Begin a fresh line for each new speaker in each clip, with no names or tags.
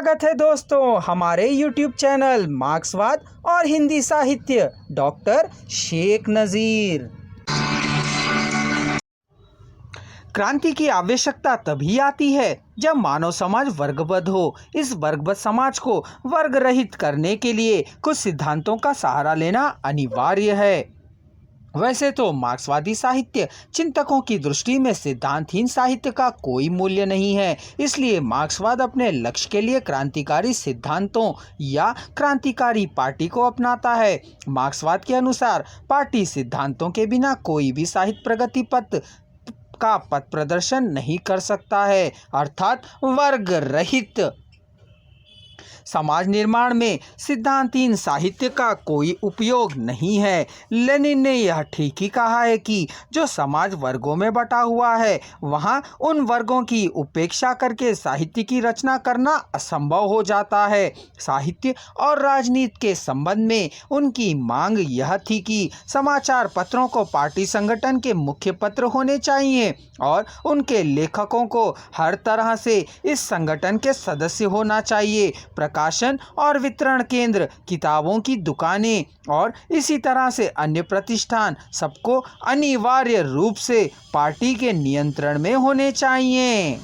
स्वागत है दोस्तों हमारे YouTube चैनल मार्क्सवाद और हिंदी साहित्य डॉक्टर शेख नज़ीर। क्रांति की आवश्यकता तभी आती है जब मानव समाज वर्गबद्ध हो। इस वर्गबद्ध समाज को वर्ग रहित करने के लिए कुछ सिद्धांतों का सहारा लेना अनिवार्य है। वैसे तो मार्क्सवादी साहित्य चिंतकों की दृष्टि में सिद्धांतहीन साहित्य का कोई मूल्य नहीं है, इसलिए मार्क्सवाद अपने लक्ष्य के लिए क्रांतिकारी सिद्धांतों या क्रांतिकारी पार्टी को अपनाता है। मार्क्सवाद के अनुसार पार्टी सिद्धांतों के बिना कोई भी साहित्य प्रगति पथ का पथ प्रदर्शन नहीं कर सकता है, अर्थात वर्ग रहित। समाज निर्माण में सिद्धांतहीन साहित्य का कोई उपयोग नहीं है। लेनिन ने यह ठीक ही कहा है कि जो समाज वर्गों में बटा हुआ है वहाँ उन वर्गों की उपेक्षा करके साहित्य की रचना करना असंभव हो जाता है। साहित्य और राजनीति के संबंध में उनकी मांग यह थी कि समाचार पत्रों को पार्टी संगठन के मुख्य पत्र होने चाहिए और उनके लेखकों को हर तरह से इस संगठन के सदस्य होना चाहिए। प्रकाशन और वितरण केंद्र, किताबों की दुकानें और इसी तरह से अन्य प्रतिष्ठान सबको अनिवार्य रूप से पार्टी के नियंत्रण में होने चाहिए।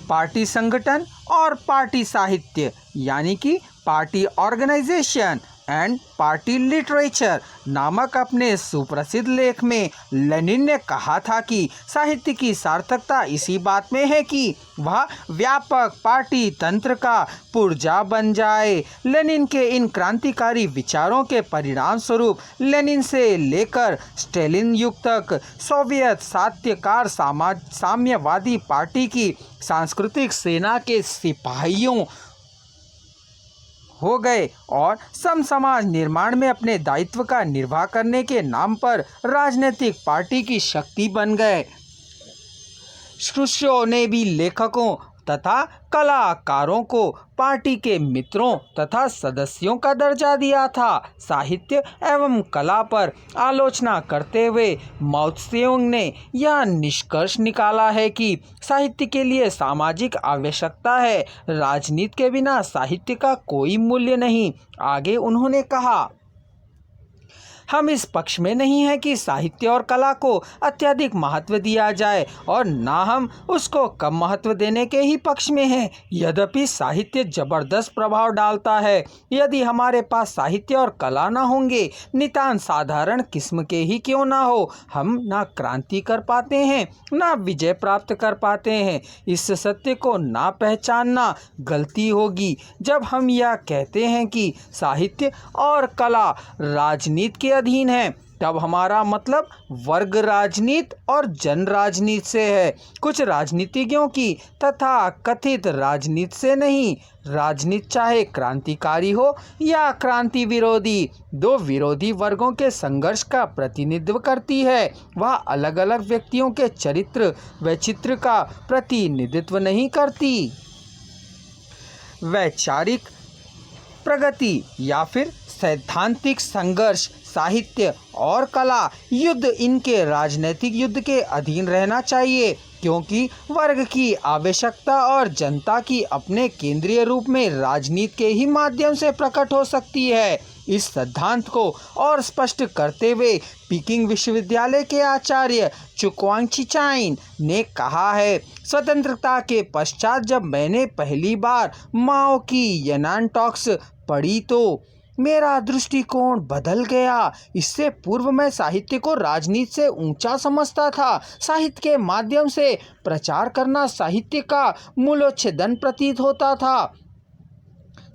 पार्टी संगठन और पार्टी साहित्य यानी कि party organisation and party literature नामक अपने सुप्रसिद्ध लेख में लेनिन ने कहा था कि साहित्य की सार्थकता इसी बात में है कि वह व्यापक पार्टी तंत्र का पुर्जा बन जाए। लेनिन के इन क्रांतिकारी विचारों के परिणाम स्वरूप लेनिन से लेकर स्टालिन युग तक सोवियत साहित्यकार साम्यवादी पार्टी की सांस्कृतिक सेना के सिपाहियों हो गए और समाज निर्माण में अपने दायित्व का निर्वाह करने के नाम पर राजनीतिक पार्टी की शक्ति बन गए। श्रुष्यों ने भी लेखकों तथा कलाकारों को पार्टी के मित्रों तथा सदस्यों का दर्जा दिया था। साहित्य एवं कला पर आलोचना करते हुए माओ त्से-तुंग ने यह निष्कर्ष निकाला है कि साहित्य के लिए सामाजिक आवश्यकता है, राजनीति के बिना साहित्य का कोई मूल्य नहीं। आगे उन्होंने कहा, हम इस पक्ष में नहीं हैं कि साहित्य और कला को अत्यधिक महत्व दिया जाए और ना हम उसको कम महत्व देने के ही पक्ष में हैं। यद्यपि साहित्य जबरदस्त प्रभाव डालता है। यदि हमारे पास साहित्य और कला ना होंगे, नितांत साधारण किस्म के ही क्यों ना हो, हम ना क्रांति कर पाते हैं ना विजय प्राप्त कर पाते हैं। इस सत्य को ना पहचानना गलती होगी जब हम यह कहते हैं कि साहित्य और कला राजनीति के अधीन है। तब हमारा मतलब वर्ग राजनीति और जन राजनीति से है, कुछ राजनीतिज्ञों की तथा कथित राजनीति से नहीं। राजनीति चाहे क्रांतिकारी हो या क्रांति विरोधी, दो विरोधी वर्गों के संघर्ष का प्रतिनिधित्व करती है। वह अलग अलग व्यक्तियों के चरित्र वैचित्र का प्रतिनिधित्व नहीं करती। वैचारिक प्रगति या फिर सैद्धांतिक संघर्ष, साहित्य और कला युद्ध इनके राजनीतिक युद्ध के अधीन रहना चाहिए, क्योंकि वर्ग की आवश्यकता और जनता की अपने केंद्रीय रूप में राजनीति के ही माध्यम से प्रकट हो सकती है। इस सिद्धांत को और स्पष्ट करते हुए पीकिंग विश्वविद्यालय के आचार्य चुक्वांग चिचाइन ने कहा है, स्वतंत्रता के पश्चात जब मैंने पहली बार माओ की यनान टॉक्स पढ़ी तो मेरा दृष्टिकोण बदल गया। इससे पूर्व मैं साहित्य को राजनीति से ऊंचा समझता था। साहित्य के माध्यम से प्रचार करना साहित्य का मूलोच्छेदन प्रतीत होता था।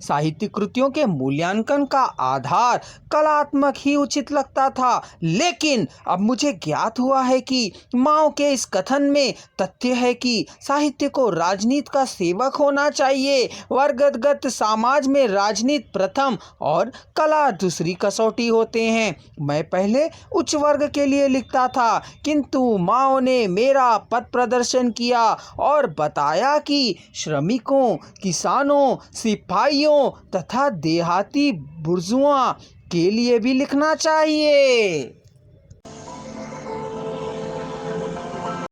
साहित्य कृतियों के मूल्यांकन का आधार कलात्मक ही उचित लगता था, लेकिन अब मुझे ज्ञात हुआ है कि माओ के इस कथन में तथ्य है कि साहित्य को राजनीति का सेवक होना चाहिए। वर्गगत समाज में राजनीति प्रथम और कला दूसरी कसौटी होते हैं। मैं पहले उच्च वर्ग के लिए लिखता था, किंतु माओ ने मेरा पथ प्रदर्शन किया और बताया कि श्रमिकों, किसानों, सिपाहियों तथा देहाती बुर्जुआ के लिए भी लिखना चाहिए।